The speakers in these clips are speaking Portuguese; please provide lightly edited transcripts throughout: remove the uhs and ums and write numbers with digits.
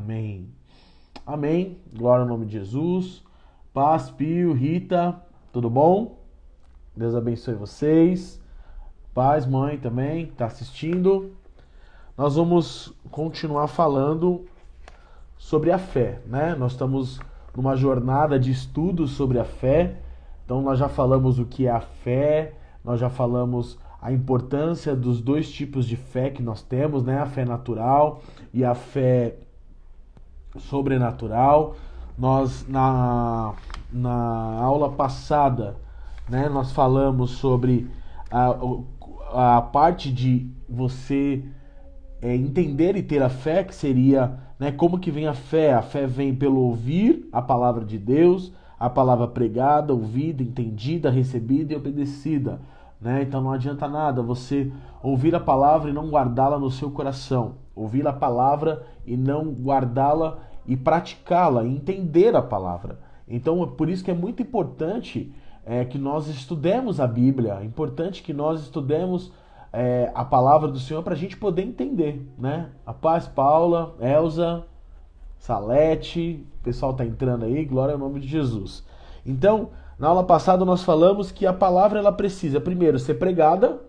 Amém. Amém. Glória ao nome de Jesus. Paz, Pio, Rita, tudo bom? Deus abençoe vocês. Paz, mãe também, que está assistindo. Nós vamos continuar falando sobre a fé, né? Nós estamos numa jornada de estudos sobre a fé. Então nós já falamos o que é a fé, nós já falamos a importância dos dois tipos de fé que nós temos, né? A fé natural e a fé sobrenatural. Nós na aula passada, né, nós falamos sobre a parte de você entender e ter a fé, que seria, né, como que vem a fé. A fé vem pelo ouvir a palavra de Deus, a palavra pregada, ouvida, entendida, recebida e obedecida, né? Então não adianta nada você ouvir a palavra e não guardá-la no seu coração, ouvir a palavra e não guardá-la e praticá-la, e entender a palavra. Então é por isso que é muito importante que nós estudemos a Bíblia, é importante que nós estudemos a palavra do Senhor para a gente poder entender, né? A paz, Paula, Elza, Salete, o pessoal está entrando aí, glória ao nome de Jesus. Então, na aula passada nós falamos que a palavra ela precisa primeiro ser pregada,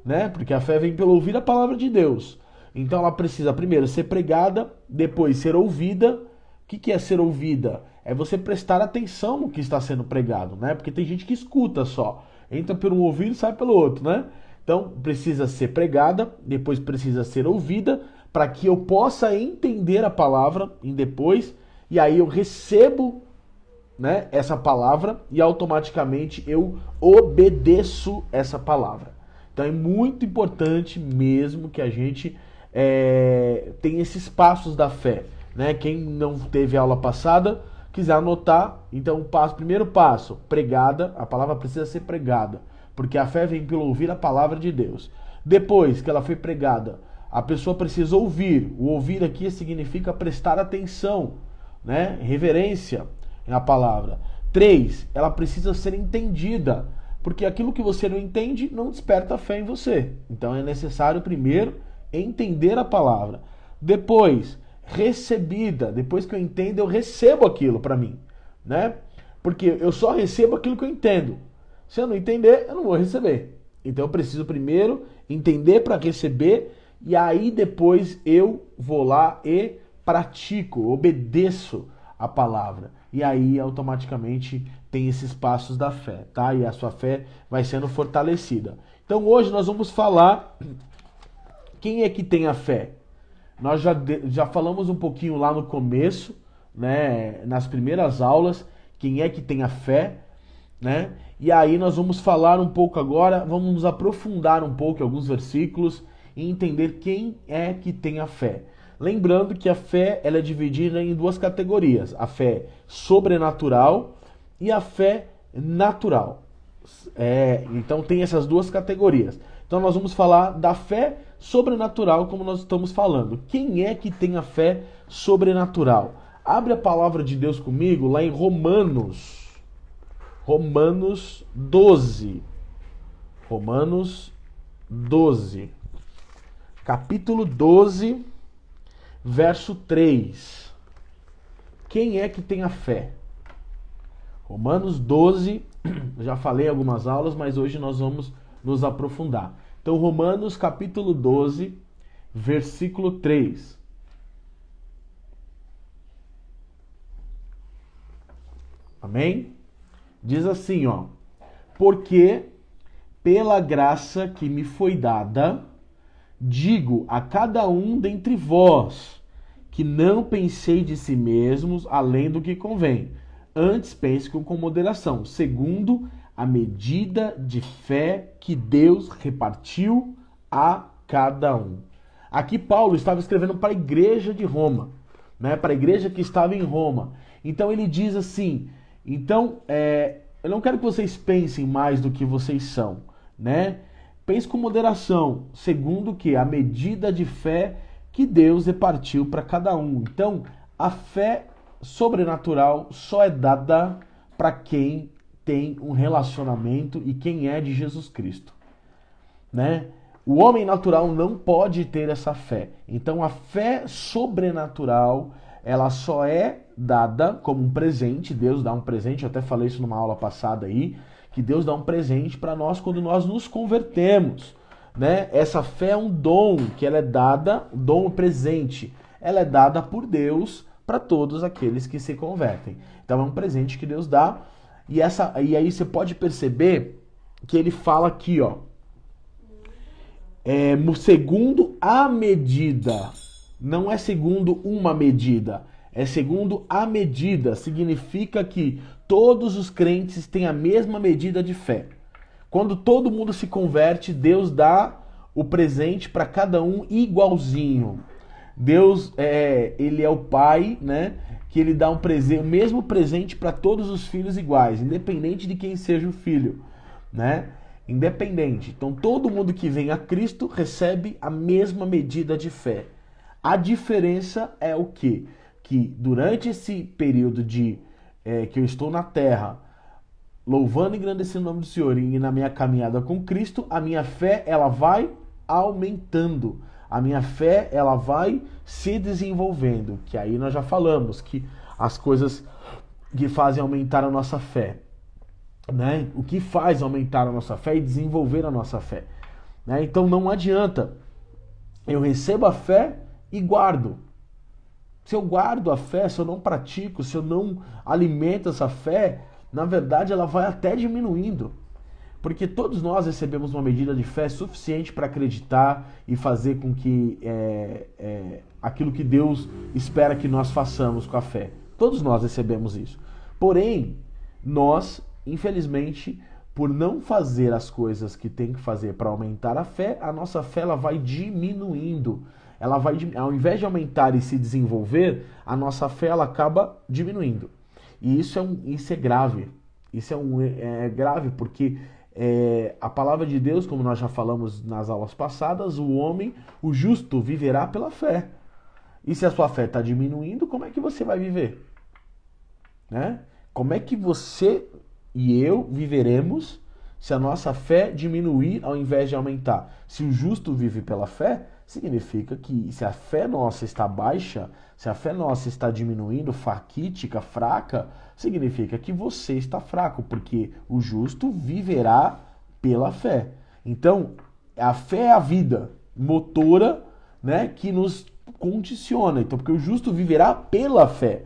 né? Porque a fé vem pelo ouvir a palavra de Deus. Então ela precisa primeiro ser pregada, depois ser ouvida. O que é ser ouvida? É você prestar atenção no que está sendo pregado, né? Porque tem gente que escuta só, entra por um ouvido e sai pelo outro, né? Então precisa ser pregada, depois precisa ser ouvida, para que eu possa entender a palavra em depois, e aí eu recebo, né, essa palavra e automaticamente eu obedeço essa palavra. Então é muito importante mesmo que a gente tenha esses passos da fé, né? Quem não teve aula passada, quiser anotar, então primeiro passo, pregada, a palavra precisa ser pregada, porque a fé vem pelo ouvir a palavra de Deus. Depois que ela foi pregada, a pessoa precisa ouvir. O ouvir aqui significa prestar atenção, né? Reverência é a palavra. 3, ela precisa ser entendida, porque aquilo que você não entende não desperta fé em você. Então é necessário primeiro entender a palavra. Depois, recebida. Depois que eu entendo, eu recebo aquilo para mim, né? Porque eu só recebo aquilo que eu entendo. Se eu não entender, eu não vou receber. Então eu preciso primeiro entender para receber, e aí depois eu vou lá e pratico, obedeço a palavra. E aí automaticamente tem esses passos da fé, tá? E a sua fé vai sendo fortalecida. Então hoje nós vamos falar quem é que tem a fé. Nós já falamos um pouquinho lá no começo, né, nas primeiras aulas, quem é que tem a fé, né? E aí nós vamos falar um pouco agora, vamos nos aprofundar um pouco em alguns versículos e entender quem é que tem a fé. Lembrando que a fé ela é dividida em duas categorias, a fé sobrenatural e a fé natural. Então tem essas duas categorias. Então nós vamos falar da fé sobrenatural, como nós estamos falando. Quem é que tem a fé sobrenatural? Abre a palavra de Deus comigo lá em Romanos 12. Romanos 12. Capítulo 12, verso 3. Quem é que tem a fé? Romanos 12, já falei em algumas aulas, mas hoje nós vamos nos aprofundar. Então, Romanos capítulo 12, versículo 3. Amém? Diz assim, ó: porque pela graça que me foi dada, digo a cada um dentre vós, que não pensei de si mesmos além do que convém, antes pense com moderação, segundo a medida de fé que Deus repartiu a cada um. Aqui Paulo estava escrevendo para a igreja de Roma, né? Para a igreja que estava em Roma. Então ele diz assim, então eu não quero que vocês pensem mais do que vocês são, né? Pense com moderação, segundo que a medida de fé que Deus repartiu para cada um. Então a fé sobrenatural só é dada para quem tem um relacionamento e quem é de Jesus Cristo, né? O homem natural não pode ter essa fé. Então a fé sobrenatural ela só é dada como um presente. Deus dá um presente, eu até falei isso numa aula passada aí, que Deus dá um presente para nós quando nós nos convertemos, né? Essa fé é um dom, que ela é dada, um dom presente, ela é dada por Deus para todos aqueles que se convertem. Então é um presente que Deus dá, e aí você pode perceber que ele fala aqui, ó, segundo a medida, não é segundo uma medida, é segundo a medida. Significa que todos os crentes têm a mesma medida de fé. Quando todo mundo se converte, Deus dá o presente para cada um igualzinho. Deus, ele é o Pai, né? Que ele dá o mesmo presente para todos os filhos iguais, independente de quem seja o filho, né? Independente. Então todo mundo que vem a Cristo recebe a mesma medida de fé. A diferença é o quê? Que durante esse período que eu estou na terra, louvando e engrandecendo o nome do Senhor, e na minha caminhada com Cristo, a minha fé ela vai aumentando. A minha fé ela vai se desenvolvendo. Que aí nós já falamos que as coisas que fazem aumentar a nossa fé, né? O que faz aumentar a nossa fé e desenvolver a nossa fé, né? Então não adianta eu recebo a fé e guardo. Se eu guardo a fé, se eu não pratico, se eu não alimento essa fé, na verdade ela vai até diminuindo. Porque todos nós recebemos uma medida de fé suficiente para acreditar e fazer com que aquilo que Deus espera que nós façamos com a fé. Todos nós recebemos isso. Porém, nós, infelizmente, por não fazer as coisas que tem que fazer para aumentar a fé, a nossa fé ela vai diminuindo. Ao invés de aumentar e se desenvolver, a nossa fé ela acaba diminuindo. E isso é grave. Isso é grave porque a palavra de Deus, como nós já falamos nas aulas passadas, o justo viverá pela fé. E se a sua fé está diminuindo, como é que você vai viver? Né? Como é que você e eu viveremos se a nossa fé diminuir ao invés de aumentar? Se o justo vive pela fé, significa que se a fé nossa está baixa, se a fé nossa está diminuindo, faquítica, fraca, significa que você está fraco, porque o justo viverá pela fé. Então, a fé é a vida motora, né, que nos condiciona. Então, porque o justo viverá pela fé.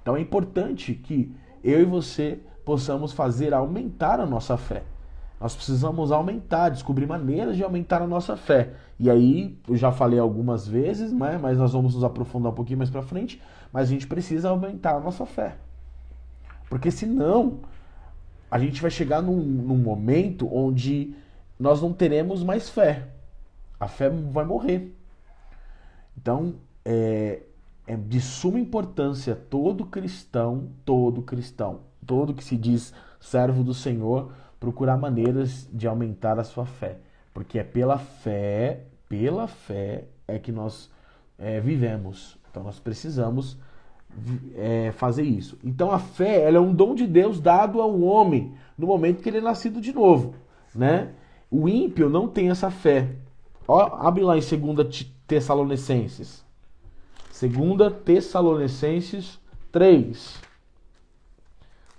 Então é importante que eu e você possamos aumentar a nossa fé. Nós precisamos aumentar, descobrir maneiras de aumentar a nossa fé. E aí, eu já falei algumas vezes, né, mas nós vamos nos aprofundar um pouquinho mais pra frente, mas a gente precisa aumentar a nossa fé. Porque senão, a gente vai chegar num momento onde nós não teremos mais fé. A fé vai morrer. Então, é de suma importância todo cristão, todo que se diz servo do Senhor, procurar maneiras de aumentar a sua fé. Porque é pela fé é que nós vivemos. Então nós precisamos fazer isso. Então a fé ela é um dom de Deus dado ao homem no momento que ele é nascido de novo, né? O ímpio não tem essa fé. Ó, abre lá em 2 Tessalonicenses. 2 Tessalonicenses 3.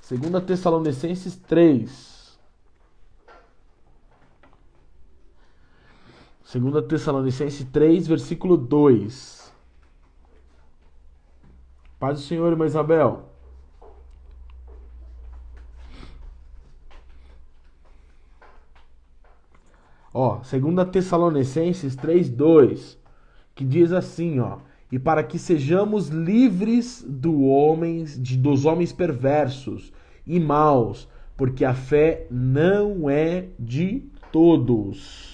2 Tessalonicenses 3. 2 Tessalonicenses 3, versículo 2. Paz do Senhor, irmã Isabel. Ó, 2 Tessalonicenses 3, 2, que diz assim, ó: e para que sejamos livres dos homens perversos e maus, porque a fé não é de todos.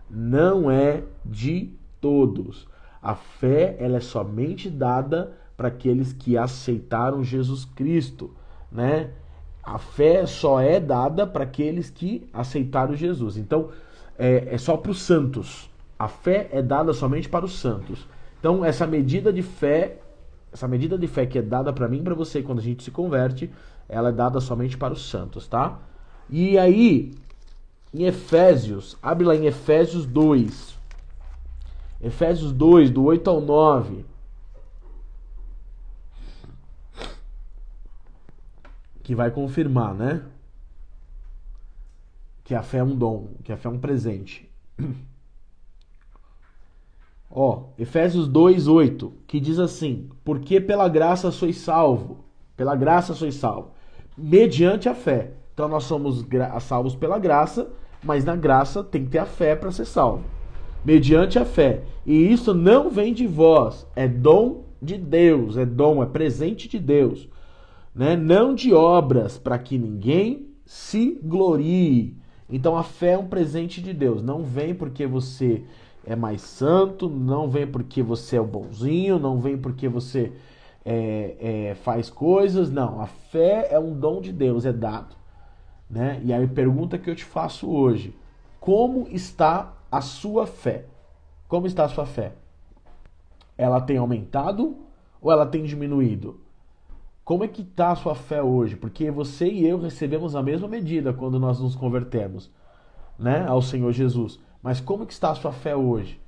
Não é de todos. A fé ela é somente dada para aqueles que aceitaram Jesus Cristo, né? A fé só é dada para aqueles que aceitaram Jesus. Então, é só para os santos. A fé é dada somente para os santos. Então, essa medida de fé que é dada para mim e para você quando a gente se converte, ela é dada somente para os santos, tá? E aí, em Efésios, abre lá em Efésios 2. Efésios 2, do 8 ao 9. que vai confirmar, né? Que a fé é um dom, que a fé é um presente. Ó, Efésios 2:8, que diz assim: porque pela graça sois salvo. Pela graça sois salvo. Mediante a fé. Então nós somos salvos pela graça, mas na graça tem que ter a fé para ser salvo. Mediante a fé. E isso não vem de vós, é dom de Deus, é dom, é presente de Deus, né? Não de obras, para que ninguém se glorie. Então a fé é um presente de Deus, não vem porque você é mais santo, não vem porque você é o bonzinho, não vem porque você faz coisas, não. A fé é um dom de Deus, é dado, né? E aí a pergunta que eu te faço hoje: como está a sua fé? Como está a sua fé? Ela tem aumentado ou ela tem diminuído? Como é que está a sua fé hoje? Porque você e eu recebemos a mesma medida quando nós nos convertemos, né, ao Senhor Jesus. Mas como que está a sua fé hoje?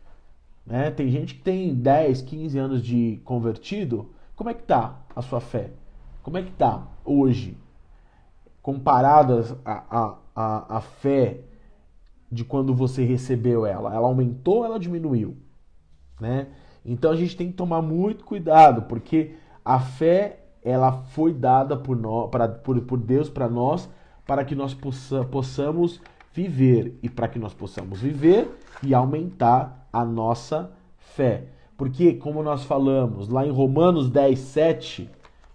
Né? Tem gente que tem 10, 15 anos de convertido. Como é que está a sua fé? Como é que está hoje? Comparadas a fé de quando você recebeu ela. Ela aumentou ou ela diminuiu? Né? Então a gente tem que tomar muito cuidado, porque a fé ela foi dada por Deus para nós, para que nós possamos viver, e para que nós possamos viver e aumentar a nossa fé. Porque, como nós falamos lá em Romanos 10:7,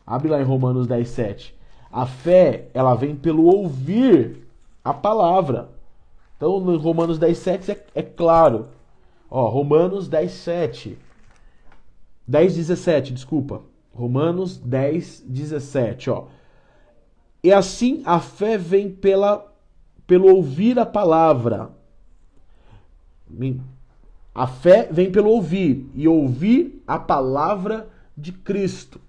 abre lá em Romanos 10:7, a fé ela vem pelo ouvir a palavra. Então, no Romanos 10:7 é claro. Ó, Romanos 10:17, desculpa. Romanos 10:17, ó. E assim a fé vem pelo ouvir a palavra. A fé vem pelo ouvir, e ouvir a palavra de Cristo.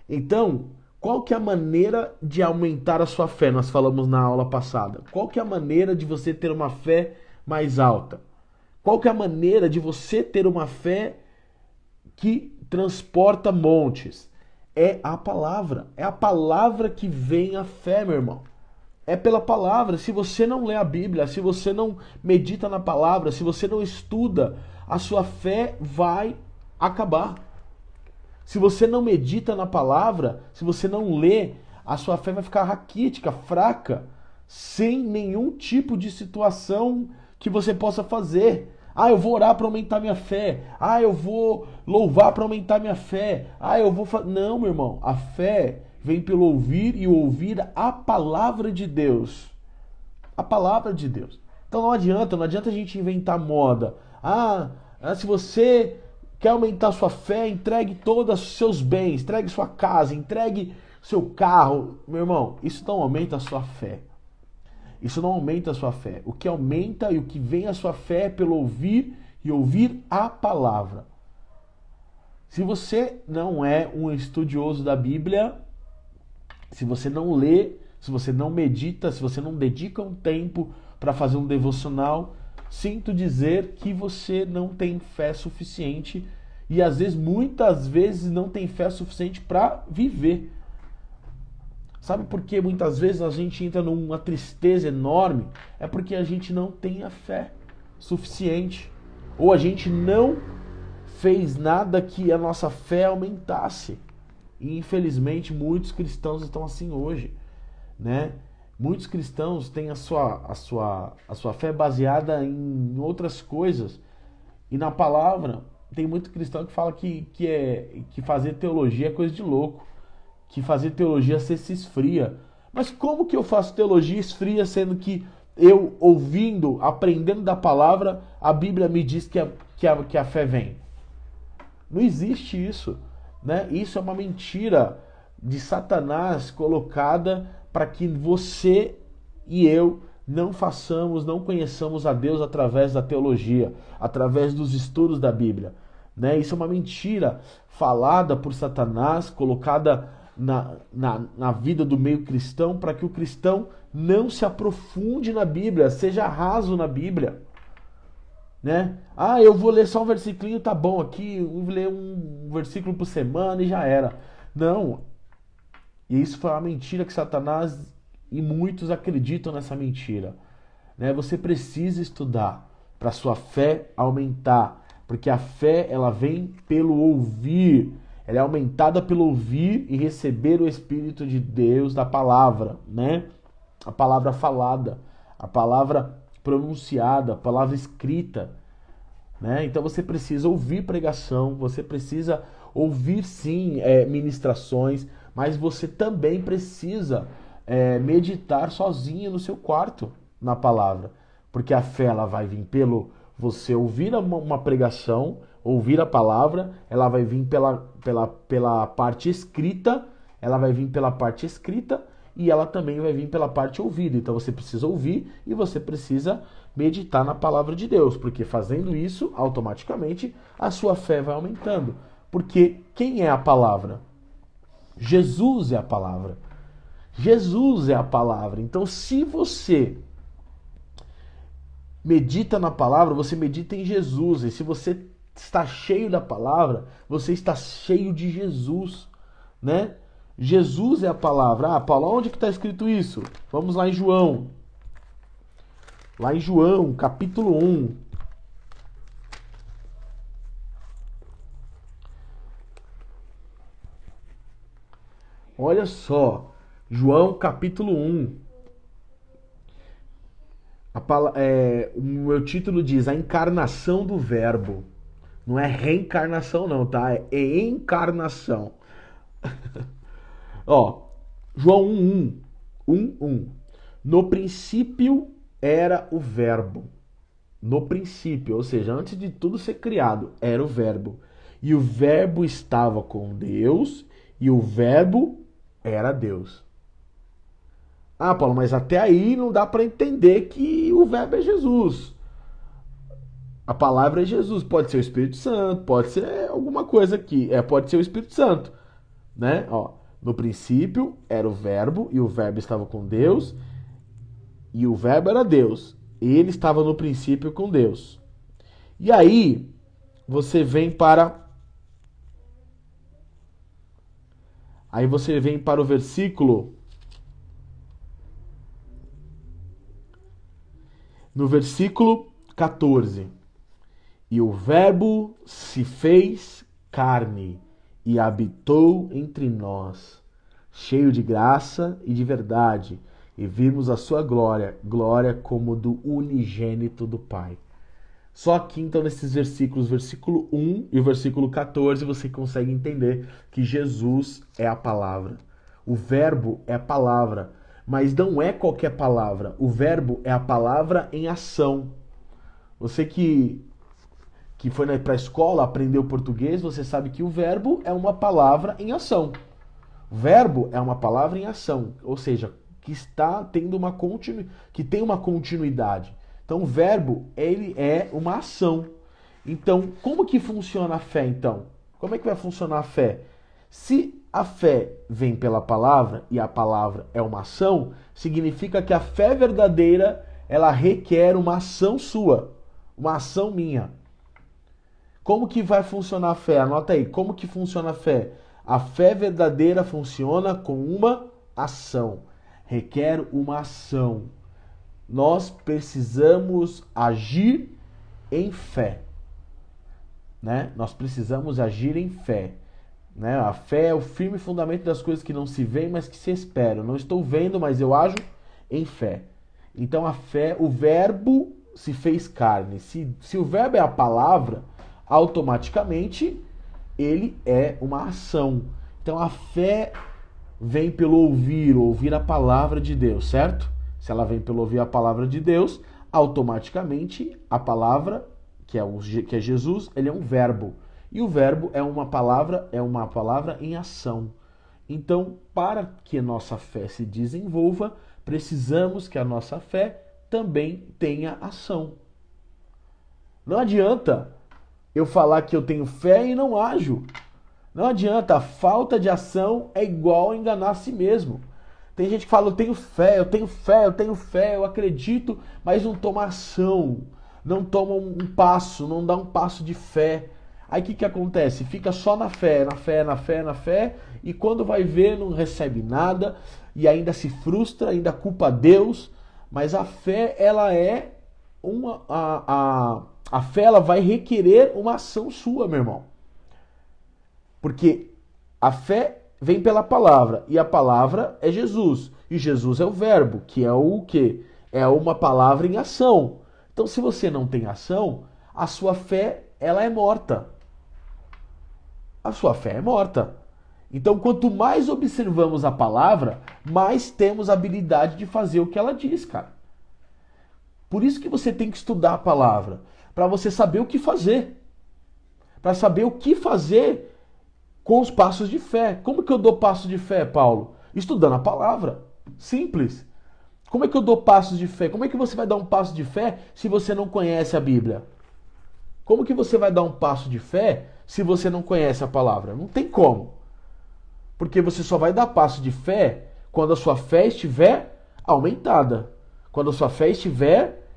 Então, qual que é a maneira de aumentar a sua fé? Nós falamos na aula passada. Qual que é a maneira de você ter uma fé mais alta? Qual que é a maneira de você ter uma fé que transporta montes? É a palavra. É a palavra que vem a fé, meu irmão. É pela palavra. Se você não lê a Bíblia, se você não medita na palavra, se você não estuda, a sua fé vai acabar. Se você não medita na palavra, se você não lê, a sua fé vai ficar raquítica, fraca, sem nenhum tipo de situação que você possa fazer. Ah, eu vou orar para aumentar minha fé. Ah, eu vou louvar para aumentar minha fé. Ah, eu vou... Não, meu irmão. A fé vem pelo ouvir, e ouvir a palavra de Deus. A palavra de Deus. Então não adianta a gente inventar moda. Se você quer aumentar sua fé, entregue todos os seus bens, entregue sua casa, entregue seu carro. Meu irmão, isso não aumenta a sua fé. Isso não aumenta a sua fé. O que aumenta e o que vem a sua fé é pelo ouvir, e ouvir a palavra. Se você não é um estudioso da Bíblia, se você não lê, se você não medita, se você não dedica um tempo para fazer um devocional, sinto dizer que você não tem fé suficiente, e às vezes, muitas vezes, não tem fé suficiente para viver. Sabe por que muitas vezes a gente entra numa tristeza enorme? É porque a gente não tem a fé suficiente. Ou a gente não fez nada que a nossa fé aumentasse. E infelizmente muitos cristãos estão assim hoje, né? Muitos cristãos têm a sua fé baseada em outras coisas. E na palavra, tem muito cristão que fala que fazer teologia é coisa de louco. Que fazer teologia você se esfria. Mas como que eu faço teologia esfria, sendo que eu, ouvindo, aprendendo da palavra, a Bíblia me diz que a fé vem? Não existe isso, né? Isso é uma mentira de Satanás colocada para que você e eu não conheçamos a Deus através da teologia, através dos estudos da Bíblia, né? Isso é uma mentira falada por Satanás, colocada na vida do meio cristão, para que o cristão não se aprofunde na Bíblia, seja raso na Bíblia, né? Eu vou ler só um versículo, tá bom, aqui eu vou ler um versículo por semana e já era. Não. E isso foi uma mentira que Satanás e muitos acreditam nessa mentira. Né? Você precisa estudar para sua fé aumentar, porque a fé ela vem pelo ouvir, ela é aumentada pelo ouvir e receber o Espírito de Deus da palavra, né? A palavra falada, a palavra pronunciada, a palavra escrita, né? Então você precisa ouvir pregação, você precisa ouvir sim ministrações, mas você também precisa meditar sozinho no seu quarto na palavra, porque a fé ela vai vir pelo você ouvir uma pregação, ouvir a palavra, ela vai vir pela parte escrita, ela vai vir pela parte escrita e ela também vai vir pela parte ouvida. Então você precisa ouvir e você precisa meditar na palavra de Deus, porque fazendo isso, automaticamente a sua fé vai aumentando. Porque quem é a palavra? Jesus é a palavra. Jesus é a palavra. Então, se você medita na palavra, você medita em Jesus. E se você está cheio da palavra, você está cheio de Jesus, né? Jesus é a palavra. Ah, Paulo, onde que está escrito isso? Vamos lá em João. Lá em João, capítulo 1. Olha só, João capítulo 1. O meu título diz a encarnação do verbo. Não é reencarnação não, tá? É encarnação. Ó, João 1:1. No princípio era o verbo. No princípio, ou seja, antes de tudo ser criado, era o verbo. E o verbo estava com Deus e o verbo era Deus. Ah, Paulo, mas até aí não dá para entender que o verbo é Jesus. A palavra é Jesus. Pode ser o Espírito Santo, pode ser alguma coisa aqui. Pode ser o Espírito Santo, né? Ó, no princípio era o verbo e o verbo estava com Deus e o verbo era Deus. Ele estava no princípio com Deus. E aí você vem para o versículo. No versículo 14. E o verbo se fez carne e habitou entre nós, cheio de graça e de verdade, e vimos a sua glória, glória como do unigênito do Pai. Só aqui, então, nesses versículos, versículo 1 e o versículo 14, você consegue entender que Jesus é a palavra. O verbo é a palavra, mas não é qualquer palavra. O verbo é a palavra em ação. Você que foi para a escola, aprendeu português, você sabe que o verbo é uma palavra em ação. O verbo é uma palavra em ação, ou seja, que está tendo que tem uma continuidade. Então, o verbo, ele é uma ação. Então, como que funciona a fé, então? Como é que vai funcionar a fé? Se a fé vem pela palavra e a palavra é uma ação, significa que a fé verdadeira, ela requer uma ação sua, uma ação minha. Como que vai funcionar a fé? Anota aí, como que funciona a fé? A fé verdadeira funciona com uma ação, requer uma ação. Nós precisamos agir em fé, né? Nós precisamos agir em fé, né? A fé é o firme fundamento das coisas que não se veem, mas que se esperam. Não estou vendo, mas eu ajo em fé. Então a fé, o verbo se fez carne. Se o verbo é a palavra, automaticamente ele é uma ação. Então a fé vem pelo ouvir a palavra de Deus, certo? Se ela vem pelo ouvir a palavra de Deus, automaticamente a palavra, que é Jesus, ele é um verbo. E o verbo é uma palavra em ação. Então, para que nossa fé se desenvolva, precisamos que a nossa fé também tenha ação. Não adianta eu falar que eu tenho fé e não ajo. Não adianta, a falta de ação é igual a enganar a si mesmo. Tem gente que fala, eu tenho fé, eu acredito, mas não toma ação, não toma um passo, não dá um passo de fé. Aí o que acontece? Fica só na fé, e quando vai ver não recebe nada e ainda se frustra, ainda culpa Deus. Mas a fé, ela é a fé, ela vai requerer uma ação sua, meu irmão. Porque a fé vem pela palavra, e a palavra é Jesus, e Jesus é o verbo, que é o quê? É uma palavra em ação. Então, se você não tem ação, a sua fé, ela é morta. A sua fé é morta. Então, quanto mais observamos a palavra, mais temos a habilidade de fazer o que ela diz, cara. Por isso que você tem que estudar a palavra, para você saber o que fazer. Para saber o que fazer com os passos de fé. Como que eu dou passos de fé, Paulo? Estudando a palavra. Simples. Como é que eu dou passos de fé? Como é que você vai dar um passo de fé se você não conhece a Bíblia? Como que você vai dar um passo de fé se você não conhece a palavra? Não tem como. Porque você só vai dar passo de fé quando a sua fé estiver aumentada. Quando a sua fé estiver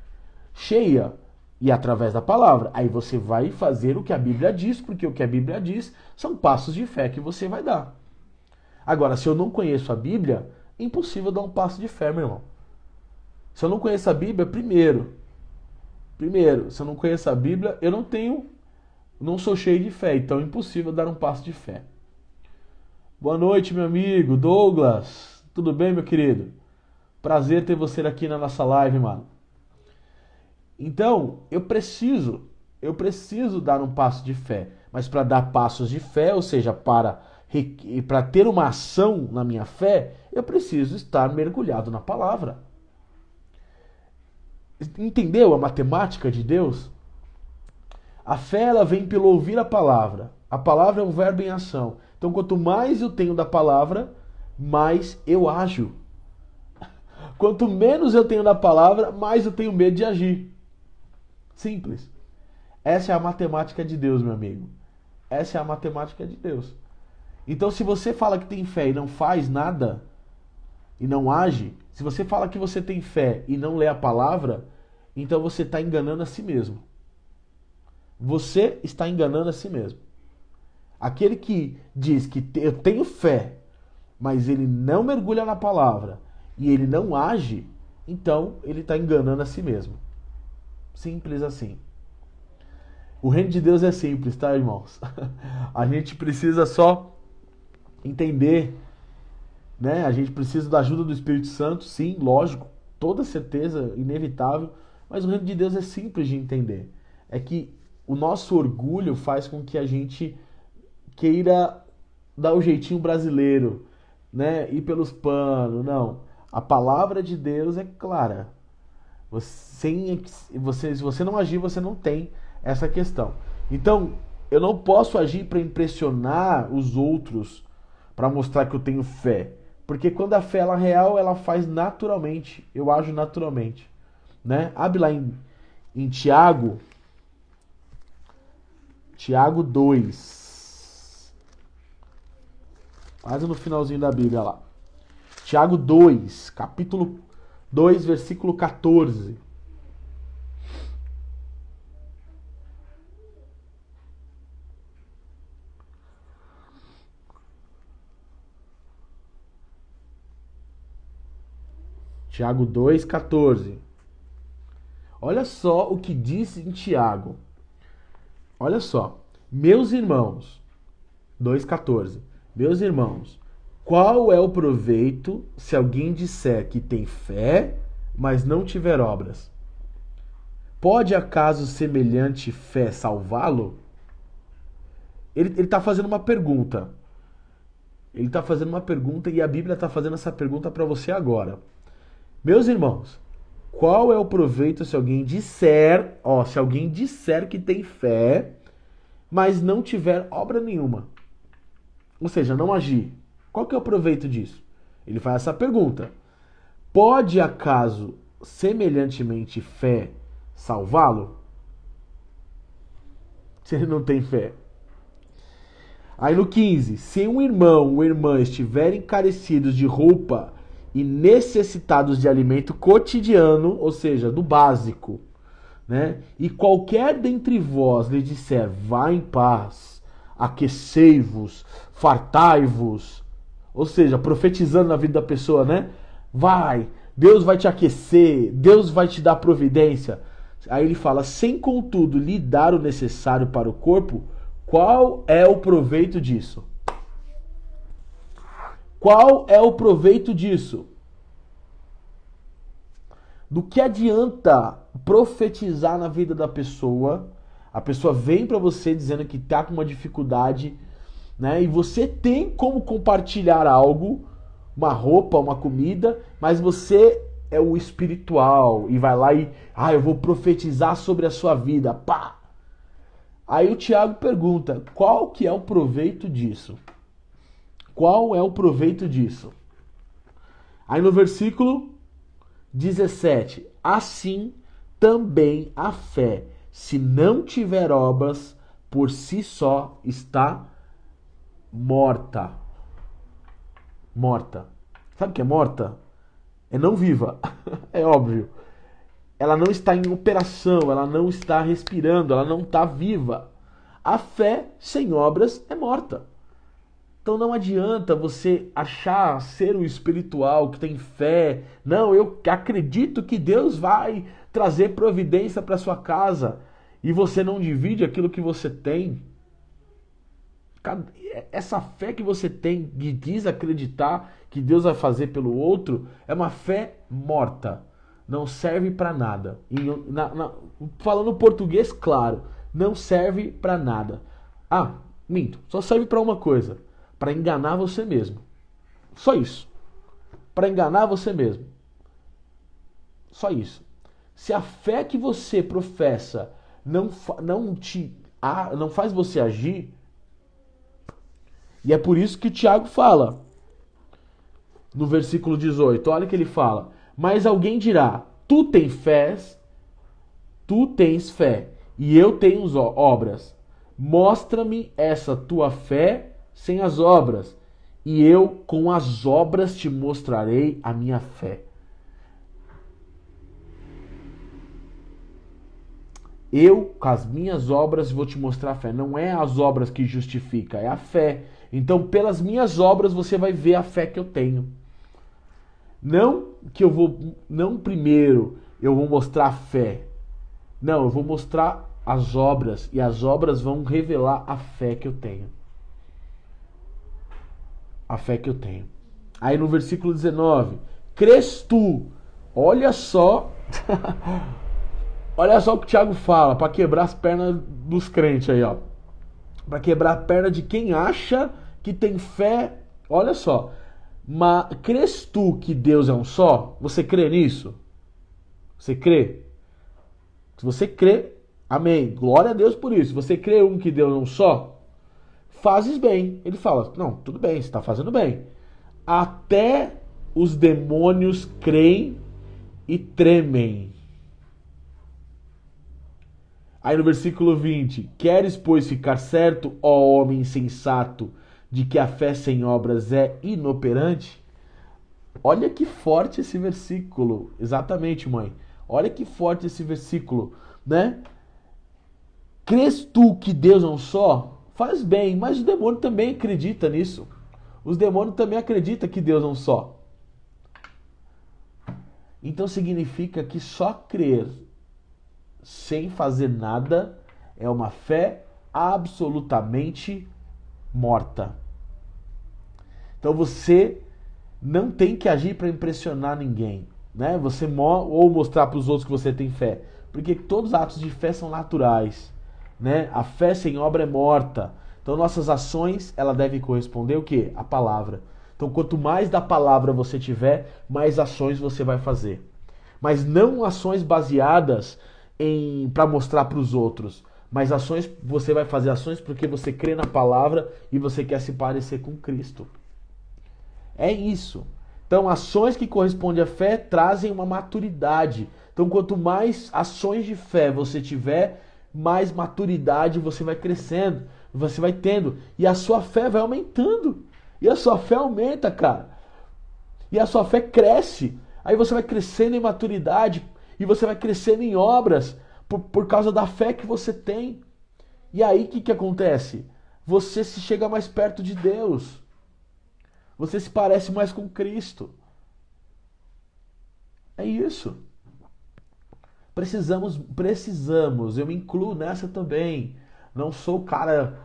cheia. E através da palavra. Aí você vai fazer o que a Bíblia diz, porque o que a Bíblia diz são passos de fé que você vai dar. Agora, se eu não conheço a Bíblia, é impossível dar um passo de fé, meu irmão. Se eu não conheço a Bíblia, primeiro, se eu não conheço a Bíblia, eu não sou cheio de fé, então é impossível dar um passo de fé. Boa noite, meu amigo Douglas. Tudo bem, meu querido? Prazer ter você aqui na nossa live, mano. Então, eu preciso dar um passo de fé. Mas para dar passos de fé, ou seja, para ter uma ação na minha fé, eu preciso estar mergulhado na palavra. Entendeu a matemática de Deus? A fé, ela vem pelo ouvir a palavra. A palavra é um verbo em ação. Então, quanto mais eu tenho da palavra, mais eu ajo. Quanto menos eu tenho da palavra, mais eu tenho medo de agir. Simples. Essa é a matemática de Deus, meu amigo. Essa é a matemática de Deus. Então, se você fala que tem fé e não faz nada, e não age, se você fala que você tem fé e não lê a palavra, então você está enganando a si mesmo. Você está enganando a si mesmo. Aquele que diz que eu tenho fé, mas ele não mergulha na palavra e ele não age, então ele está enganando a si mesmo. Simples assim. O reino de Deus é simples, tá, irmãos? A gente precisa só entender, né? A gente precisa da ajuda do Espírito Santo, sim, lógico, toda certeza, inevitável, mas o reino de Deus é simples de entender. É que o nosso orgulho faz com que a gente queira dar o jeitinho brasileiro, né? Ir pelos panos, não. A palavra de Deus é clara. Se você não agir, você não tem essa questão. Então, eu não posso agir para impressionar os outros, para mostrar que eu tenho fé. Porque quando a fé ela é real, ela faz naturalmente. Eu ajo naturalmente. Né? Abre lá em Tiago. Tiago 2. Quase no finalzinho da Bíblia lá. Tiago 2, capítulo 2, versículo 14. Tiago 2, 14. Olha só o que diz em Tiago. Olha só. Meus irmãos, 2,14. Meus irmãos, qual é o proveito se alguém disser que tem fé, mas não tiver obras? Pode acaso semelhante fé salvá-lo? Ele está fazendo uma pergunta. Ele está fazendo uma pergunta e a Bíblia está fazendo essa pergunta para você agora. Meus irmãos, qual é o proveito se alguém disser, que tem fé, mas não tiver obra nenhuma? Ou seja, não agir. Qual que é o proveito disso? Ele faz essa pergunta. Pode acaso semelhantemente fé salvá-lo? Se ele não tem fé. Aí no 15, se um irmão ou irmã estiverem carecidos de roupa e necessitados de alimento cotidiano, ou seja, do básico, né? E qualquer dentre vós lhe disser, vá em paz, aquecei-vos, fartai-vos. Ou seja, profetizando na vida da pessoa, né? Vai, Deus vai te aquecer, Deus vai te dar providência. Aí ele fala, sem contudo lhe dar o necessário para o corpo, qual é o proveito disso? Qual é o proveito disso? Do que adianta profetizar na vida da pessoa? A pessoa vem para você dizendo que está com uma dificuldade, né? E você tem como compartilhar algo, uma roupa, uma comida, mas você é o espiritual e vai lá e, eu vou profetizar sobre a sua vida, pá! Aí o Tiago pergunta, qual que é o proveito disso? Qual é o proveito disso? Aí no versículo 17, assim também a fé, se não tiver obras, por si só está morta. Morta. Sabe o que é morta? É não viva. É óbvio. Ela não está em operação, ela não está respirando, ela não está viva. A fé sem obras é morta. Então não adianta você achar ser o espiritual que tem fé. Não, eu acredito que Deus vai trazer providência para sua casa e você não divide aquilo que você tem. Essa fé que você tem de desacreditar que Deus vai fazer pelo outro é uma fé morta. Não serve para nada. Falando português, claro, não serve para nada. Minto, só serve para uma coisa. Para enganar você mesmo. Só isso. Para enganar você mesmo. Só isso. Se a fé que você professa não faz você agir, e é por isso que o Tiago fala, no versículo 18, olha o que ele fala. Mas alguém dirá, tu tens fé, e eu tenho obras. Mostra-me essa tua fé sem as obras, e eu com as obras te mostrarei a minha fé. Eu, com as minhas obras, vou te mostrar a fé. Não é as obras que justifica, é a fé. Então, pelas minhas obras, você vai ver a fé que eu tenho. Não primeiro eu vou mostrar a fé. Não, eu vou mostrar as obras, e as obras vão revelar a fé que eu tenho. A fé que eu tenho. Aí no versículo 19, crês tu? Olha só, olha só o que o Tiago fala, para quebrar as pernas dos crentes aí, ó. Para quebrar a perna de quem acha que tem fé. Olha só, mas crês tu que Deus é um só? Você crê nisso? Você crê? Se você crê, amém, glória a Deus por isso. Você crê que Deus é um só? Fazes bem. Ele fala, não, tudo bem, você está fazendo bem. Até os demônios creem e tremem. Aí no versículo 20, queres, pois, ficar certo, ó homem insensato, de que a fé sem obras é inoperante? Olha que forte esse versículo. Exatamente, mãe. Olha que forte esse versículo, né? Crês tu que Deus é um só? Faz bem, mas o demônio também acredita nisso. Os demônios também acreditam que Deus é um só. Então significa que só crer sem fazer nada é uma fé absolutamente morta. Então você não tem que agir para impressionar ninguém, né? Você ou mostrar para os outros que você tem fé, porque todos os atos de fé são naturais, né? A fé sem obra é morta. Então nossas ações, ela deve corresponder o quê? A palavra. Então quanto mais da palavra você tiver, mais ações você vai fazer. Mas não ações baseadas para mostrar para os outros, mas você vai fazer ações porque você crê na palavra e você quer se parecer com Cristo. É isso. Então ações que correspondem à fé trazem uma maturidade. Então quanto mais ações de fé você tiver, mais maturidade você vai crescendo, você vai tendo, e a sua fé vai aumentando. E a sua fé aumenta, cara. E a sua fé cresce. Aí você vai crescendo em maturidade e você vai crescendo em obras por causa da fé que você tem. E aí o que acontece? você se chega mais perto de Deus. Você se parece mais com Cristo. É isso. Precisamos, eu me incluo nessa também. Não sou o cara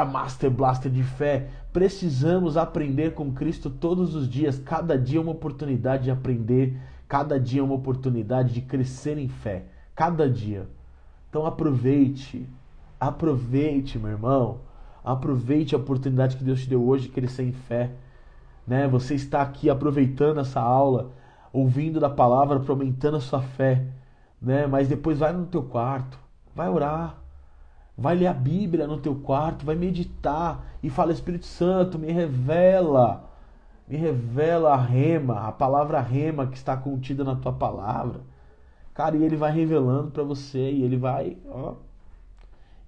Master Blaster de fé. Precisamos aprender com Cristo todos os dias. Cada dia é uma oportunidade de aprender. Cada dia é uma oportunidade de crescer em fé. Cada dia. Então aproveite. Aproveite, meu irmão. Aproveite a oportunidade que Deus te deu hoje de crescer em fé. Né? Você está aqui aproveitando essa aula, ouvindo da palavra, aumentando a sua fé. Né? Mas depois vai no teu quarto. Vai orar. Vai ler a Bíblia no teu quarto, vai meditar e fala: Espírito Santo, me revela a rema, a palavra rema que está contida na tua palavra. Cara, e ele vai revelando para você e ele vai, ó.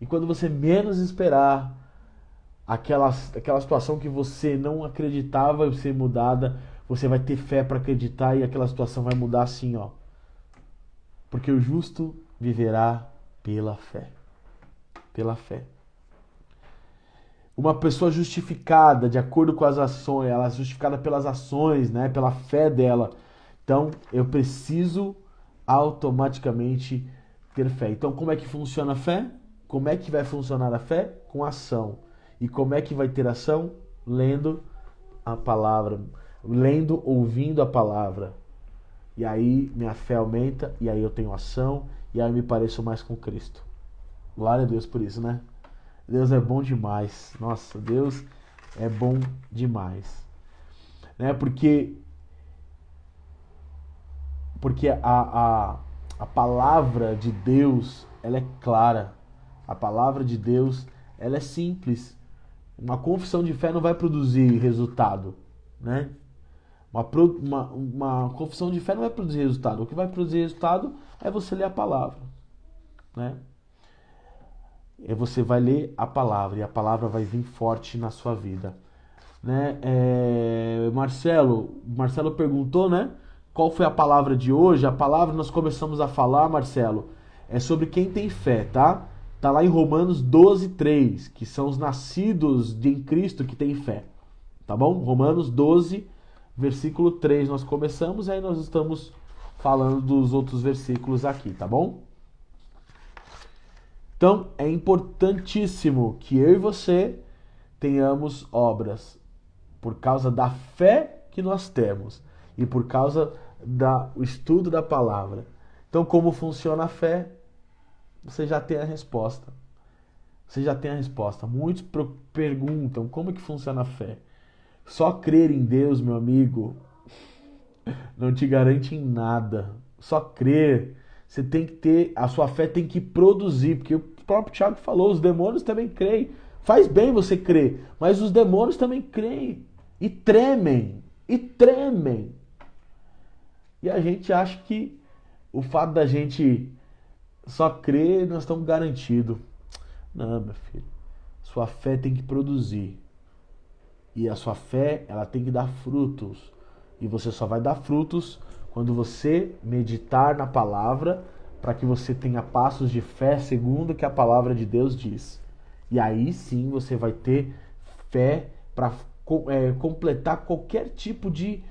E quando você menos esperar, aquela situação que você não acreditava ser mudada, você vai ter fé para acreditar e aquela situação vai mudar assim, ó. Porque o justo viverá pela fé. Pela fé. Uma pessoa justificada de acordo com as ações, ela é justificada pelas ações, né, pela fé dela. Então, eu preciso automaticamente ter fé. Então, como é que funciona a fé? Como é que vai funcionar a fé? Com ação. E como é que vai ter ação? Lendo a palavra, ouvindo a palavra. E aí minha fé aumenta, e aí eu tenho ação, e aí eu me pareço mais com Cristo. Glória a Deus por isso, né? Deus é bom demais. Nossa, Deus é bom demais. Né? Porque a palavra de Deus, ela é clara. A palavra de Deus, ela é simples. Uma confissão de fé não vai produzir resultado, né? Uma confissão de fé não vai produzir resultado. O que vai produzir resultado é você ler a palavra, né? Você vai ler a palavra e a palavra vai vir forte na sua vida, né? Marcelo perguntou, né? Qual foi a palavra de hoje? A palavra nós começamos a falar, Marcelo, é sobre quem tem fé, tá? Tá lá em Romanos 12:3, que são os nascidos em Cristo que têm fé, tá bom? Romanos 12, versículo 3 nós começamos, aí nós estamos falando dos outros versículos aqui, tá bom? Então, é importantíssimo que eu e você tenhamos obras por causa da fé que nós temos e por causa do estudo da palavra. Então, como funciona a fé? Você já tem a resposta. Você já tem a resposta. Muitos perguntam como que funciona a fé. Só crer em Deus, meu amigo, não te garante em nada. Só crer. Você tem que ter, a sua fé tem que produzir, porque o próprio Tiago falou, os demônios também creem. Faz bem você crer, mas os demônios também creem. E tremem. E tremem. E a gente acha que o fato da gente só crer, nós estamos garantidos. Não, meu filho. Sua fé tem que produzir. E a sua fé, ela tem que dar frutos. E você só vai dar frutos quando você meditar na palavra, para que você tenha passos de fé segundo o que a palavra de Deus diz. E aí sim você vai ter fé para completar qualquer tipo de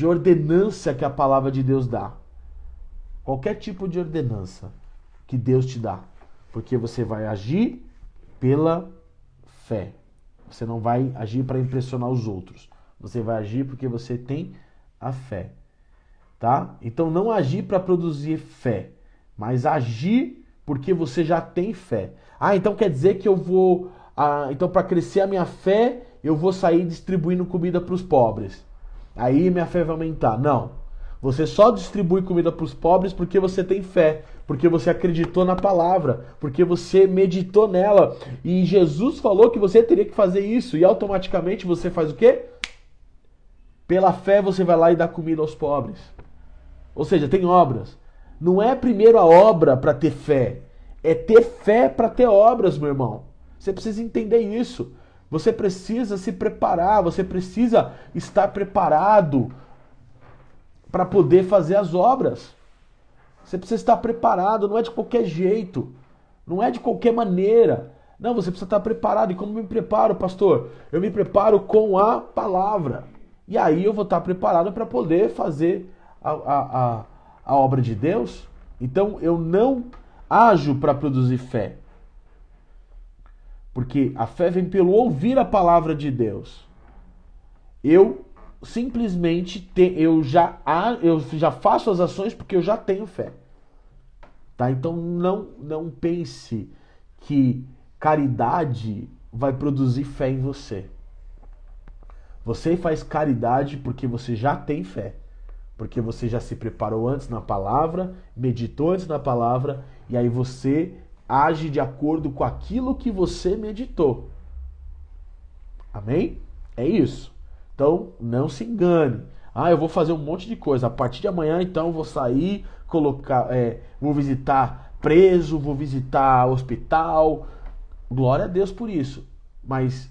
ordenança que a palavra de Deus dá. Qualquer tipo de ordenança que Deus te dá. Porque você vai agir pela fé. Você não vai agir para impressionar os outros. Você vai agir porque você tem a fé. Tá? Então não agir para produzir fé, mas agir porque você já tem fé. Ah, então quer dizer que eu vou... então para crescer a minha fé, eu vou sair distribuindo comida para os pobres. Aí minha fé vai aumentar. Não. Você só distribui comida para os pobres porque você tem fé, porque você acreditou na palavra, porque você meditou nela. E Jesus falou que você teria que fazer isso. E automaticamente você faz o quê? Pela fé você vai lá e dá comida aos pobres. Ou seja, tem obras. Não é primeiro a obra para ter fé. É ter fé para ter obras, meu irmão. Você precisa entender isso. Você precisa se preparar. Você precisa estar preparado para poder fazer as obras. Você precisa estar preparado. Não é de qualquer jeito. Não é de qualquer maneira. Não, você precisa estar preparado. E como me preparo, pastor? Eu me preparo com a palavra. E aí eu vou estar preparado para poder fazer a obra de Deus. Então eu não ajo para produzir fé. Porque a fé vem pelo ouvir a palavra de Deus. Eu simplesmente eu já faço as ações porque eu já tenho fé. Tá? Então não pense que caridade vai produzir fé em você. Você faz caridade porque você já tem fé. Porque você já se preparou antes na palavra, meditou antes na palavra, e aí você age de acordo com aquilo que você meditou. Amém? É isso. Então, não se engane. Eu vou fazer um monte de coisa. A partir de amanhã, então, eu vou sair, vou visitar preso, vou visitar hospital. Glória a Deus por isso. Mas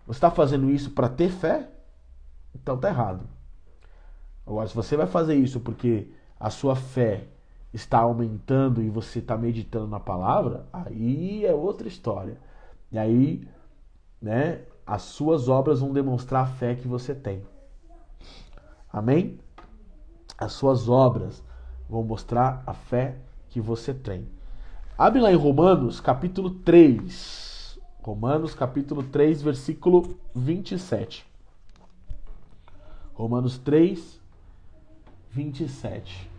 você está fazendo isso para ter fé? Então tá errado. Agora, se você vai fazer isso porque a sua fé está aumentando e você está meditando na palavra, aí é outra história. E aí, né, as suas obras vão demonstrar a fé que você tem. Amém? As suas obras vão mostrar a fé que você tem. Abre lá em Romanos, capítulo 3. Romanos, capítulo 3, versículo 27. Romanos 3, 27.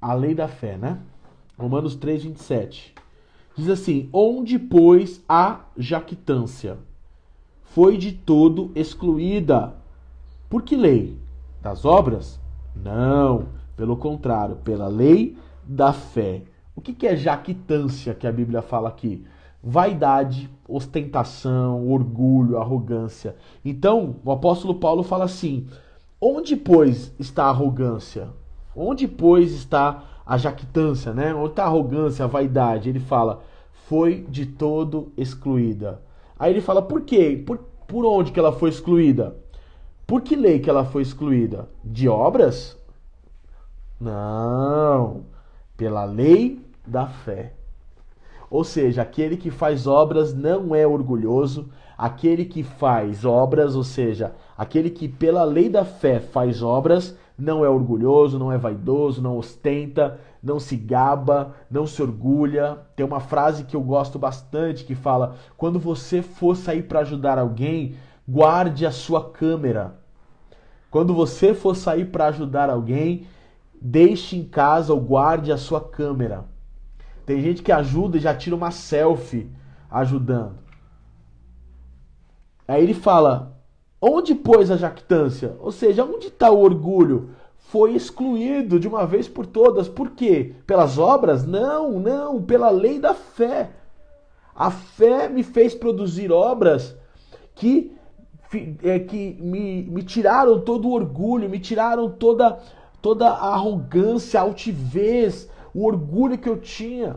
A lei da fé, né? Romanos 3, 27. Diz assim: onde, pois, a jactância foi de todo excluída. Por que lei? Das obras? Não, pelo contrário, pela lei da fé. O que é jactância que a Bíblia fala aqui? Vaidade, ostentação, orgulho, arrogância. Então, o apóstolo Paulo fala assim: onde, pois, está a arrogância? Onde, pois, está a jactância, né? Onde está a arrogância, a vaidade? Ele fala: foi de todo excluída. Aí ele fala: por quê? Por onde que ela foi excluída? Por que lei que ela foi excluída? De obras? Não. Pela lei da fé. Ou seja, aquele que faz obras não é orgulhoso. Aquele que faz obras, ou seja, aquele que pela lei da fé faz obras, não é orgulhoso, não é vaidoso, não ostenta, não se gaba, não se orgulha. Tem uma frase que eu gosto bastante que fala: quando você for sair para ajudar alguém, guarde a sua câmera. Quando você for sair para ajudar alguém, deixe em casa ou guarde a sua câmera. Tem gente que ajuda e já tira uma selfie ajudando. Aí ele fala: onde pôs a jactância? Ou seja, onde está o orgulho? Foi excluído de uma vez por todas. Por quê? Pelas obras? Não, pela lei da fé. A fé me fez produzir obras que me tiraram todo o orgulho, me tiraram toda a arrogância, a altivez, o orgulho que eu tinha.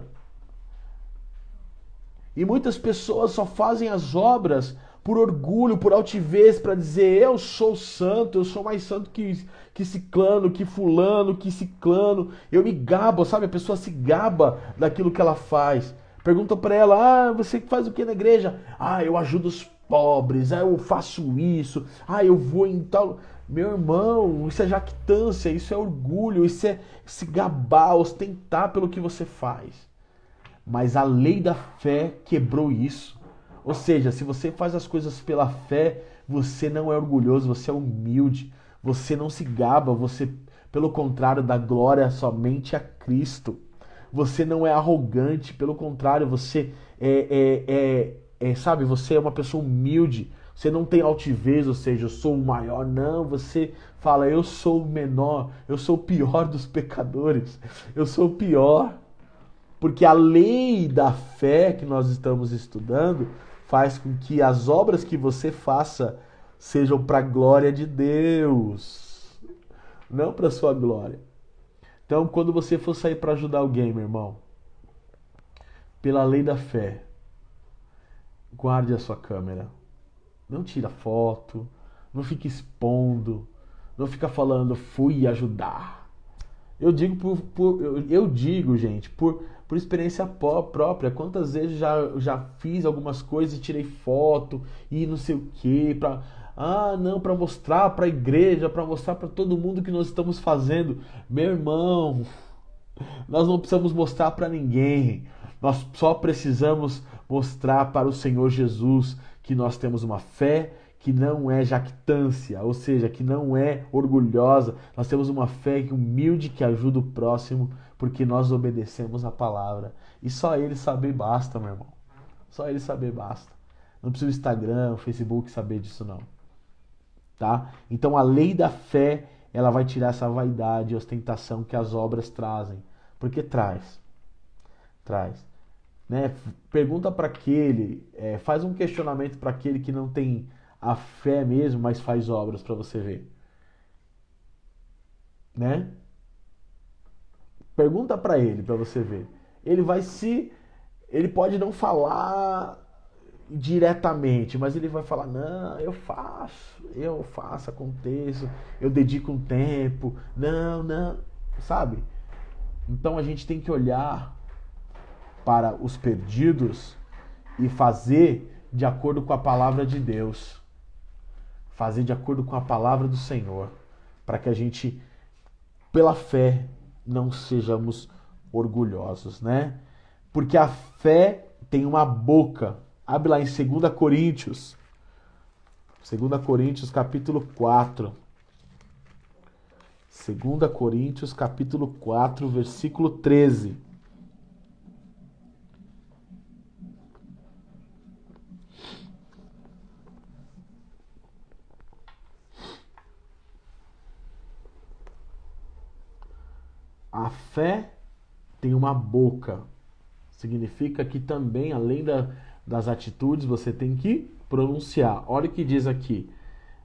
E muitas pessoas só fazem as obras por orgulho, por altivez, para dizer: eu sou santo, eu sou mais santo que ciclano, que fulano, que ciclano. Eu me gabo, sabe? A pessoa se gaba daquilo que ela faz. Pergunta para ela: você faz o que na igreja? Eu ajudo os pobres, eu faço isso, eu vou em tal... Meu irmão, isso é jactância, isso é orgulho, isso é se gabar, ostentar pelo que você faz. Mas a lei da fé quebrou isso. Ou seja, se você faz as coisas pela fé, você não é orgulhoso, você é humilde, você não se gaba, você, pelo contrário, dá glória somente a Cristo. Você não é arrogante, pelo contrário, você sabe, você é uma pessoa humilde, você não tem altivez, ou seja, eu sou o maior, não, você fala: eu sou o menor, eu sou o pior dos pecadores, eu sou o pior. Porque a lei da fé que nós estamos estudando faz com que as obras que você faça sejam para a glória de Deus, não para a sua glória. Então, quando você for sair para ajudar alguém, meu irmão, pela lei da fé, guarde a sua câmera. Não tira foto, não fica expondo, não fica falando fui ajudar. Eu digo, gente, por experiência própria. Quantas vezes já fiz algumas coisas e tirei foto e não sei o que, para mostrar para a igreja, para mostrar para todo mundo que nós estamos fazendo. Meu irmão, nós não precisamos mostrar para ninguém. Nós só precisamos mostrar para o Senhor Jesus que nós temos uma fé que não é jactância, ou seja, que não é orgulhosa. Nós temos uma fé humilde que ajuda o próximo, porque nós obedecemos a palavra. E só ele saber basta, meu irmão. Só ele saber basta. Não precisa o Instagram, o Facebook saber disso não. Tá? Então a lei da fé, ela vai tirar essa vaidade e ostentação que as obras trazem. Porque traz. Né? Pergunta para aquele, faz um questionamento para aquele que não tem a fé mesmo, mas faz obras para você ver. Né? Pergunta para ele, para você ver. Ele pode não falar diretamente, mas ele vai falar, não, eu faço, aconteço, eu dedico um tempo, não, sabe? Então a gente tem que olhar para os perdidos e fazer de acordo com a palavra de Deus. Fazer de acordo com a palavra do Senhor. Para que a gente, pela fé, não sejamos orgulhosos, né? Porque a fé tem uma boca. Abre lá em 2 Coríntios. 2 Coríntios capítulo 4. 2 Coríntios capítulo 4, versículo 13. A fé tem uma boca. Significa que também, além das atitudes, você tem que pronunciar. Olha o que diz aqui.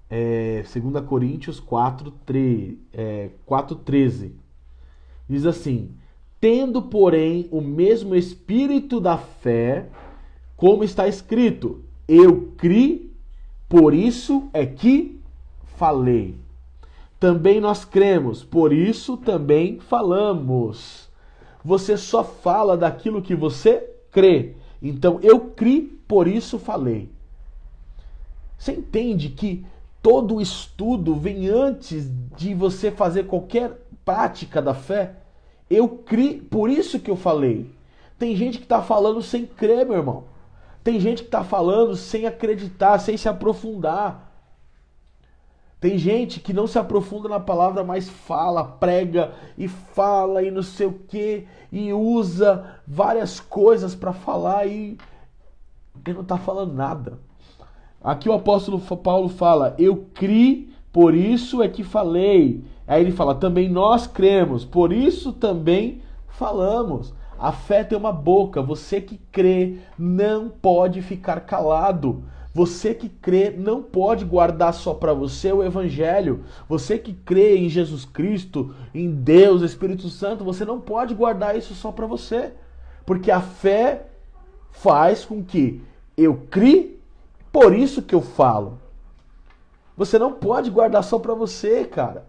2 Coríntios 4:13. Diz assim: tendo, porém, o mesmo espírito da fé, como está escrito, eu criei, por isso é que falei. Também nós cremos, por isso também falamos. Você só fala daquilo que você crê. Então, eu criei, por isso falei. Você entende que todo estudo vem antes de você fazer qualquer prática da fé? Eu criei, por isso que eu falei. Tem gente que está falando sem crer, meu irmão. Tem gente que está falando sem acreditar, sem se aprofundar. Tem gente que não se aprofunda na palavra, mas fala, prega e fala e não sei o que, e usa várias coisas para falar e ele não está falando nada. Aqui o apóstolo Paulo fala, eu criei, por isso é que falei. Aí ele fala, também nós cremos, por isso também falamos. A fé tem uma boca, você que crê não pode ficar calado. Você que crê não pode guardar só para você o evangelho. Você que crê em Jesus Cristo, em Deus, Espírito Santo, você não pode guardar isso só para você. Porque a fé faz com que eu crie, por isso que eu falo. Você não pode guardar só para você, cara.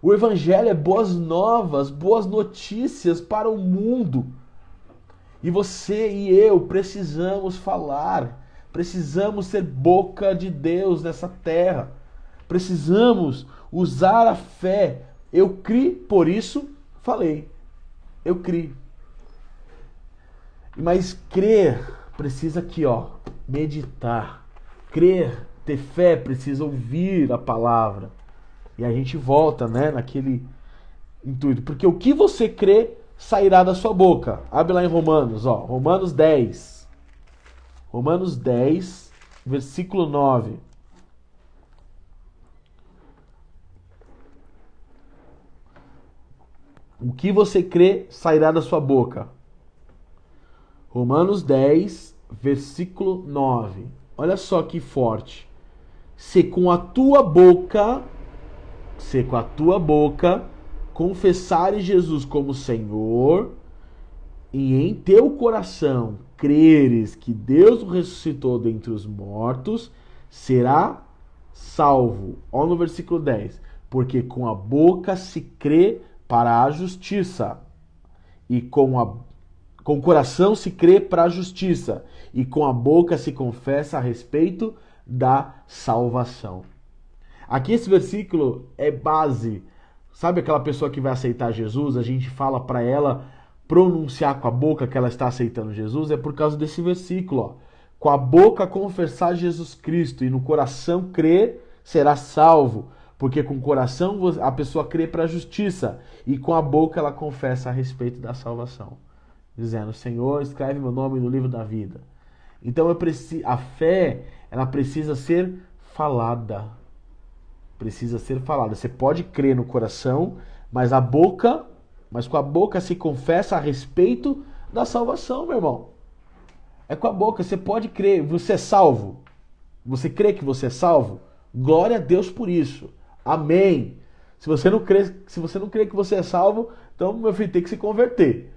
O evangelho é boas novas, boas notícias para o mundo. E você e eu precisamos falar. Precisamos ser boca de Deus nessa terra. Precisamos usar a fé. Eu criei, por isso falei. Eu criei. Mas crer precisa aqui, meditar. Crer, ter fé, precisa ouvir a palavra. E a gente volta, naquele intuito. Porque o que você crê sairá da sua boca. Abre lá em Romanos, Romanos 10. Romanos 10, versículo 9. O que você crê sairá da sua boca. Romanos 10, versículo 9. Olha só que forte. Se com a tua boca confessares Jesus como Senhor e em teu coração creres que Deus o ressuscitou dentre os mortos, serás salvo. Olha no versículo 10. Porque com a boca se crê para a justiça, e com o coração se crê para a justiça, e com a boca se confessa a respeito da salvação. Aqui esse versículo é base. Sabe aquela pessoa que vai aceitar Jesus? A gente fala para ela pronunciar com a boca que ela está aceitando Jesus. É por causa desse versículo, ó. Com a boca confessar Jesus Cristo e no coração crer, será salvo. Porque com o coração a pessoa crê para a justiça e com a boca ela confessa a respeito da salvação, dizendo: Senhor, escreve meu nome no livro da vida. Então a fé, ela precisa ser falada. Precisa ser falada. Você pode crer no coração, mas com a boca se confessa a respeito da salvação, meu irmão. É com a boca, você pode crer, você é salvo. Você crê que você é salvo? Glória a Deus por isso. Amém. Se você não crê que você é salvo, então, meu filho, tem que se converter.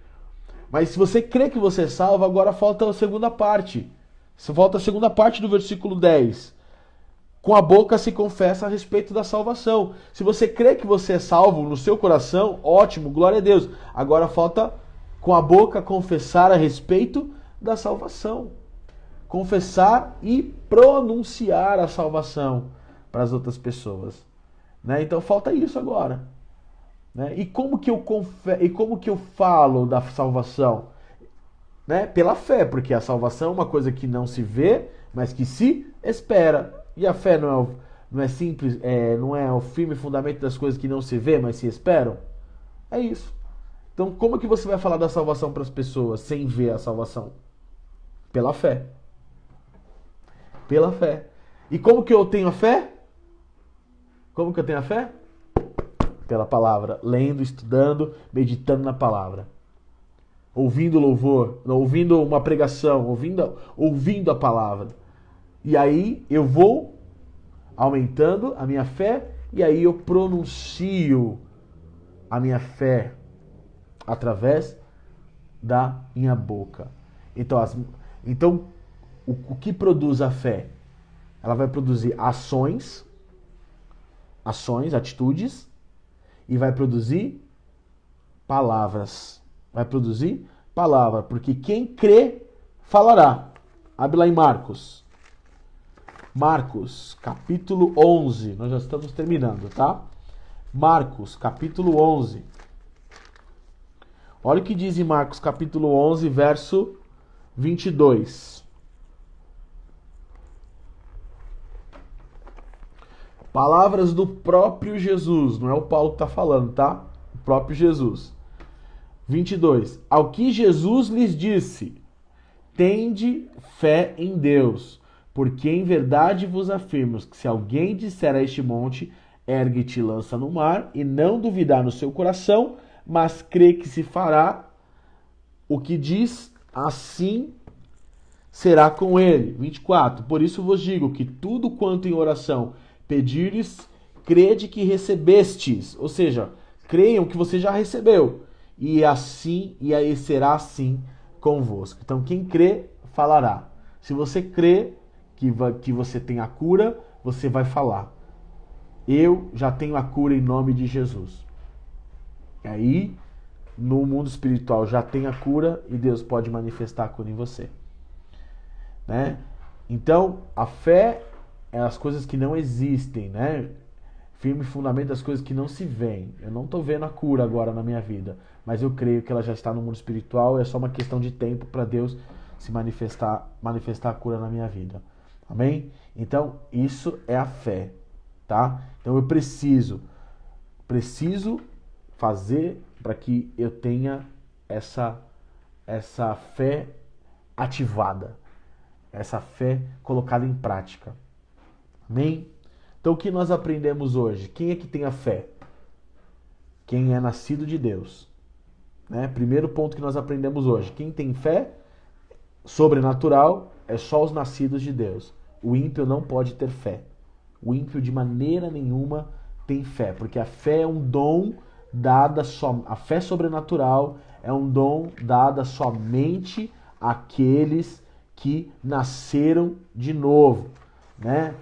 Mas se você crê que você é salvo, agora falta a segunda parte. Falta a segunda parte do versículo 10. Com a boca se confessa a respeito da salvação. Se você crê que você é salvo no seu coração, ótimo, glória a Deus. Agora falta com a boca confessar a respeito da salvação. Confessar e pronunciar a salvação para as outras pessoas. Né? Então falta isso agora. Né? E como que eu falo da salvação? Né? Pela fé, porque a salvação é uma coisa que não se vê, mas que se espera. E a fé não é simples, não é o firme fundamento das coisas que não se vê, mas se esperam? É isso. Então como que você vai falar da salvação para as pessoas sem ver a salvação? Pela fé. Pela fé. E como que eu tenho a fé? Como que eu tenho a fé? Pela palavra. Lendo, estudando, meditando na palavra. Ouvindo louvor, ouvindo uma pregação, ouvindo a palavra. E aí eu vou aumentando a minha fé e aí eu pronuncio a minha fé através da minha boca. Então o que produz a fé? Ela vai produzir ações, atitudes, e vai produzir palavras. Vai produzir palavra, porque quem crê falará. Abre lá em Marcos. Marcos, capítulo 11. Nós já estamos terminando, tá? Marcos, capítulo 11. Olha o que diz em Marcos, capítulo 11, verso 22. Palavras do próprio Jesus, não é o Paulo que está falando, tá? O próprio Jesus. 22. Ao que Jesus lhes disse: tende fé em Deus, porque em verdade vos afirmo que se alguém disser a este monte, ergue-te e lança no mar, e não duvidar no seu coração, mas crê que se fará o que diz, assim será com ele. 24. Por isso vos digo que tudo quanto em oração pedires, crede que recebestes. Ou seja, creiam que você já recebeu. E aí será assim convosco. Então quem crê, falará. Se você crê que você tem a cura, você vai falar: eu já tenho a cura em nome de Jesus. E aí, no mundo espiritual já tem a cura e Deus pode manifestar a cura em você. Né? Então, a fé é as coisas que não existem, né? Firme fundamento das coisas que não se veem. Eu não estou vendo a cura agora na minha vida, mas eu creio que ela já está no mundo espiritual. É só uma questão de tempo para Deus se manifestar a cura na minha vida. Amém? Então, isso é a fé, tá? Então eu preciso fazer para que eu tenha essa fé ativada, essa fé colocada em prática. Amém? Então o que nós aprendemos hoje? Quem é que tem a fé? Quem é nascido de Deus. Né? Primeiro ponto que nós aprendemos hoje. Quem tem fé sobrenatural é só os nascidos de Deus. O ímpio não pode ter fé. O ímpio de maneira nenhuma tem fé, porque a fé é um dom dada só. A fé sobrenatural é um dom dada somente àqueles que nasceram de novo, né?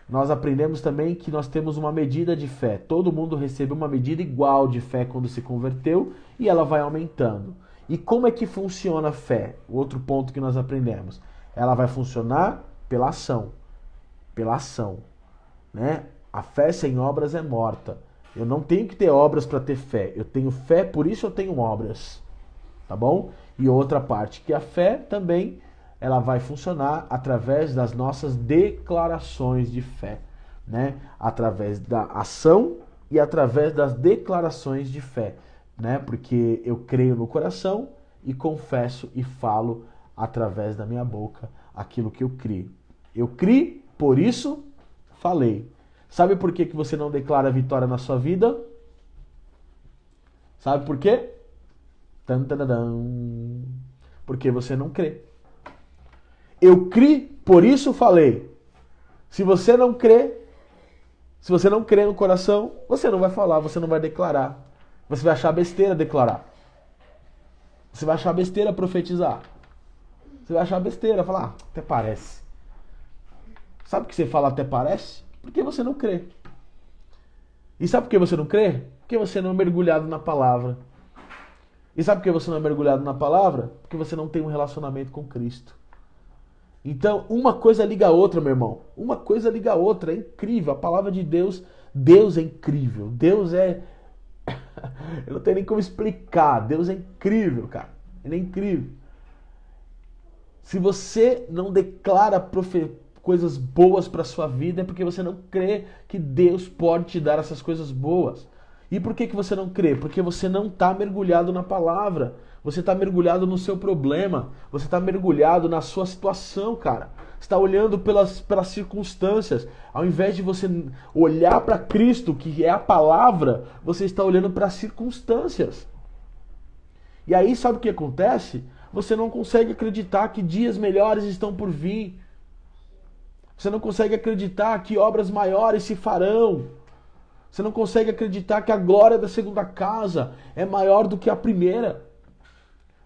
nós aprendemos também que nós temos uma medida de fé. Todo mundo recebeu uma medida igual de fé quando se converteu e ela vai aumentando. E como é que funciona a fé? Outro ponto que nós aprendemos. Ela vai funcionar pela ação. Pela ação. Né? A fé sem obras é morta. Eu não tenho que ter obras para ter fé. Eu tenho fé, por isso eu tenho obras. Tá bom? E outra parte, que a fé também ela vai funcionar através das nossas declarações de fé, né? Através da ação e através das declarações de fé, né? Porque eu creio no coração e confesso e falo através da minha boca aquilo que eu criei. Eu criei, por isso falei. Sabe por que você não declara vitória na sua vida? Sabe por quê? Porque você não crê. Eu criei, por isso falei. Se você não crê no coração, você não vai falar, você não vai declarar. Você vai achar besteira declarar. Você vai achar besteira profetizar. Você vai achar besteira falar, até parece. Sabe por que você fala até parece? Porque você não crê. E sabe por que você não crê? Porque você não é mergulhado na palavra. E sabe por que você não é mergulhado na palavra? Porque você não tem um relacionamento com Cristo. Então, uma coisa liga a outra, meu irmão. Uma coisa liga a outra. É incrível. A palavra de Deus, Deus é incrível. Deus é... Eu não tenho nem como explicar. Deus é incrível, cara. Ele é incrível. Se você não declara coisas boas para sua vida, é porque você não crê que Deus pode te dar essas coisas boas. E por que você não crê? Porque você não está mergulhado na palavra. Você está mergulhado no seu problema. Você está mergulhado na sua situação, cara. Você está olhando pelas circunstâncias. Ao invés de você olhar para Cristo, que é a palavra, você está olhando para as circunstâncias. E aí, sabe o que acontece? Você não consegue acreditar que dias melhores estão por vir. Você não consegue acreditar que obras maiores se farão. Você não consegue acreditar que a glória da segunda casa é maior do que a primeira.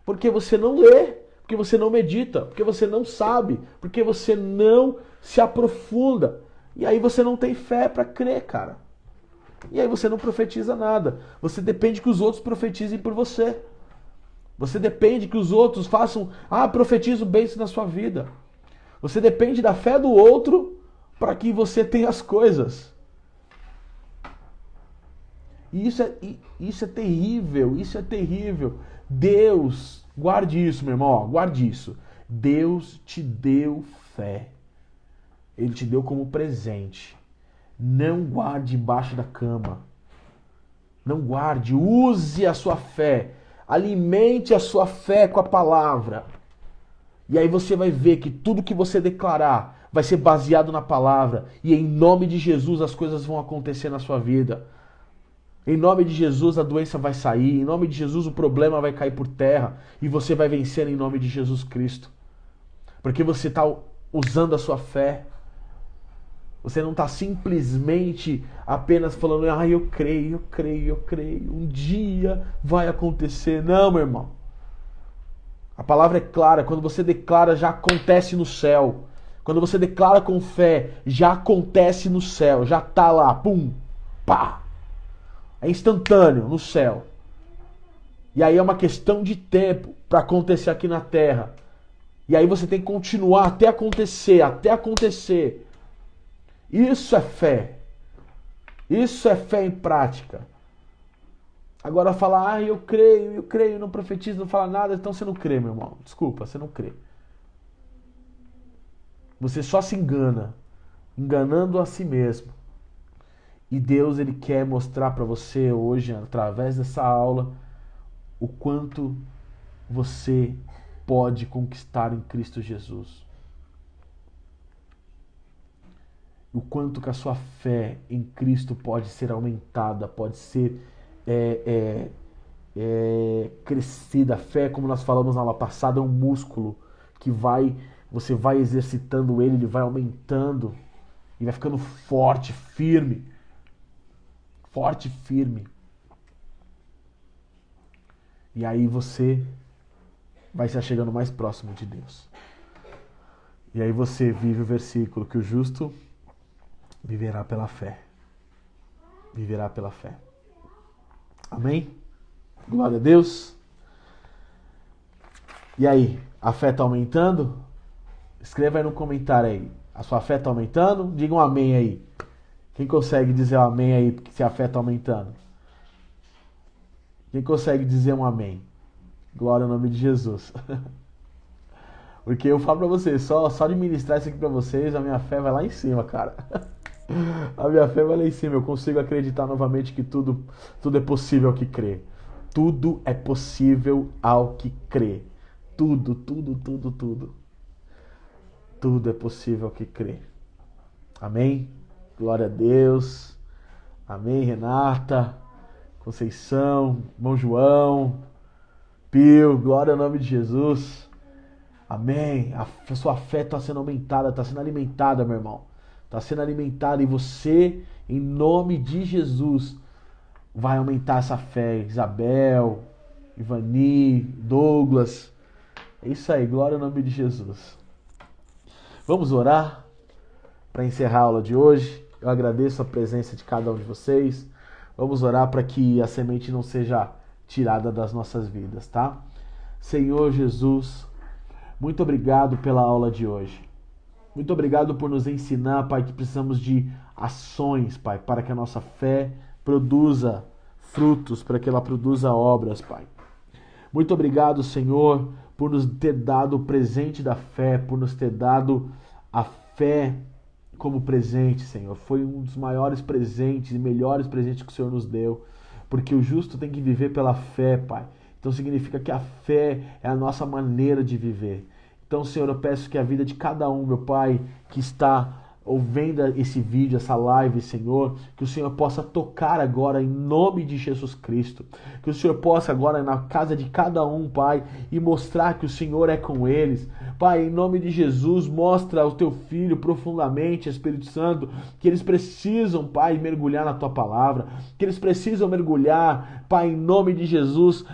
Porque você não lê, porque você não medita, porque você não sabe, porque você não se aprofunda. E aí você não tem fé para crer, cara. E aí você não profetiza nada. Você depende que os outros profetizem por você. Você depende que os outros façam, profetizo bênção na sua vida. Você depende da fé do outro para que você tenha as coisas. E isso é terrível, isso é terrível. Deus, guarde isso, meu irmão, guarde isso. Deus te deu fé. Ele te deu como presente. Não guarde embaixo da cama. Não guarde, use a sua fé. Alimente a sua fé com a palavra. E aí você vai ver que tudo que você declarar vai ser baseado na palavra. E em nome de Jesus as coisas vão acontecer na sua vida. Em nome de Jesus a doença vai sair. Em nome de Jesus o problema vai cair por terra. E você vai vencer em nome de Jesus Cristo. Porque você está usando a sua fé. Você não está simplesmente apenas falando, eu creio. Um dia vai acontecer. Não, meu irmão. A palavra é clara. Quando você declara, já acontece no céu. Quando você declara com fé, já acontece no céu. Já está lá. Pum. Pá. É instantâneo no céu. E aí é uma questão de tempo para acontecer aqui na terra. E aí você tem que continuar até acontecer. Isso é fé. Isso é fé em prática. Agora falar, eu creio, não profetizo, não fala nada, então você não crê, meu irmão. Desculpa, você não crê. Você só se engana, enganando a si mesmo. E Deus, Ele quer mostrar para você hoje, através dessa aula, o quanto você pode conquistar em Cristo Jesus. O quanto que a sua fé em Cristo pode ser aumentada, pode ser crescida. A fé, como nós falamos na aula passada, é um músculo que você vai exercitando ele vai aumentando e vai ficando forte, firme. Forte, firme. E aí você vai se achegando mais próximo de Deus. E aí você vive o versículo que o justo Viverá pela fé. Viverá pela fé. Amém? Glória a Deus. E aí, a fé está aumentando? Escreva aí no comentário aí. A sua fé está aumentando? Diga um amém aí. Quem consegue dizer um amém aí se a fé está aumentando? Quem consegue dizer um amém? Glória ao nome de Jesus. Porque eu falo pra vocês, só de ministrar isso aqui pra vocês, a minha fé vai lá em cima, cara. A minha fé vai lá em cima. Eu consigo acreditar novamente que tudo é possível ao que crê. Tudo é possível ao que crê. Tudo. Tudo é possível ao que crê. Amém? Glória a Deus. Amém, Renata, Conceição, irmão João, Pio, glória ao nome de Jesus. Amém. A sua fé está sendo aumentada, está sendo alimentada, meu irmão. Está sendo alimentada e você, em nome de Jesus, vai aumentar essa fé. Isabel, Ivani, Douglas. É isso aí, glória ao nome de Jesus. Vamos orar para encerrar a aula de hoje. Eu agradeço a presença de cada um de vocês. Vamos orar para que a semente não seja tirada das nossas vidas, tá? Senhor Jesus, muito obrigado pela aula de hoje. Muito obrigado por nos ensinar, Pai, que precisamos de ações, Pai, para que a nossa fé produza frutos, para que ela produza obras, Pai. Muito obrigado, Senhor, por nos ter dado o presente da fé, por nos ter dado a fé como presente, Senhor. Foi um dos maiores presentes e melhores presentes que o Senhor nos deu, porque o justo tem que viver pela fé, Pai. Então significa que a fé é a nossa maneira de viver. Então, Senhor, eu peço que a vida de cada um, meu Pai, que está ouvindo esse vídeo, essa live, Senhor, que o Senhor possa tocar agora em nome de Jesus Cristo. Que o Senhor possa agora na casa de cada um, Pai, e mostrar que o Senhor é com eles. Pai, em nome de Jesus, mostra ao teu filho profundamente, Espírito Santo, que eles precisam, Pai, mergulhar na tua palavra, que eles precisam mergulhar, Pai, em nome de Jesus,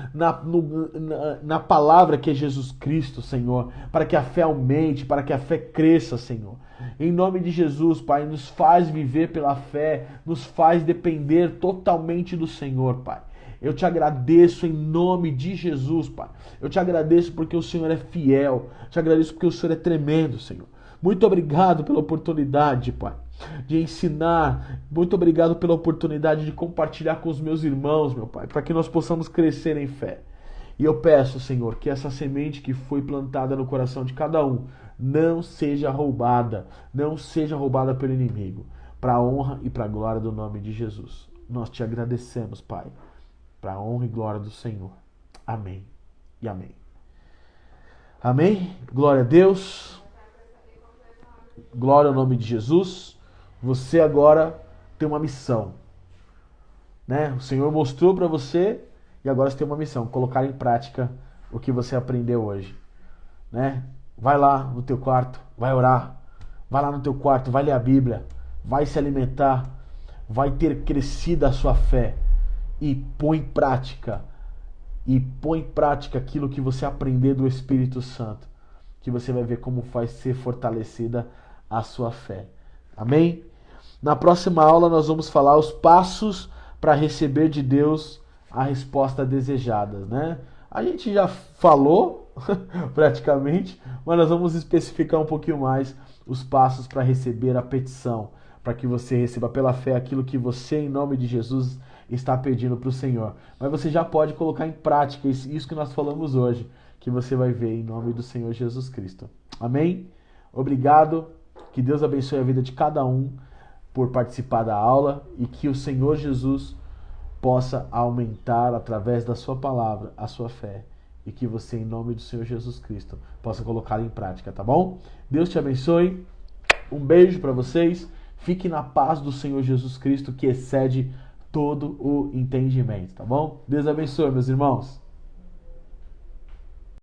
na palavra que é Jesus Cristo, Senhor, para que a fé aumente, para que a fé cresça, Senhor. Em nome de Jesus, Pai, nos faz viver pela fé, nos faz depender totalmente do Senhor, Pai. Eu te agradeço em nome de Jesus, Pai. Eu te agradeço porque o Senhor é fiel. Te agradeço porque o Senhor é tremendo, Senhor. Muito obrigado pela oportunidade, Pai, de ensinar. Muito obrigado pela oportunidade de compartilhar com os meus irmãos, meu Pai, para que nós possamos crescer em fé. E eu peço, Senhor, que essa semente que foi plantada no coração de cada um não seja roubada pelo inimigo, para a honra e para a glória do nome de Jesus. Nós te agradecemos, Pai, para a honra e glória do Senhor. Amém e amém. Amém? Glória a Deus. Glória ao nome de Jesus. Você agora tem uma missão, né? O Senhor mostrou para você e agora você tem uma missão, colocar em prática o que você aprendeu hoje, né? Vai lá no teu quarto, vai orar. Vai lá no teu quarto, vai ler a Bíblia, vai se alimentar, vai ter crescido a sua fé e põe em prática aquilo que você aprender do Espírito Santo, que você vai ver como vai ser fortalecida a sua fé. Amém? Na próxima aula nós vamos falar os passos para receber de Deus a resposta desejada, né? A gente já falou praticamente, mas nós vamos especificar um pouquinho mais os passos para receber a petição, para que você receba pela fé aquilo que você, em nome de Jesus, está pedindo para o Senhor. Mas você já pode colocar em prática isso que nós falamos hoje, que você vai ver em nome do Senhor Jesus Cristo. Amém? Obrigado, que Deus abençoe a vida de cada um por participar da aula e que o Senhor Jesus possa aumentar através da sua palavra a sua fé e que você, em nome do Senhor Jesus Cristo, possa colocá-la em prática, tá bom? Deus te abençoe, um beijo para vocês, fique na paz do Senhor Jesus Cristo que excede todo o entendimento, tá bom? Deus abençoe, meus irmãos.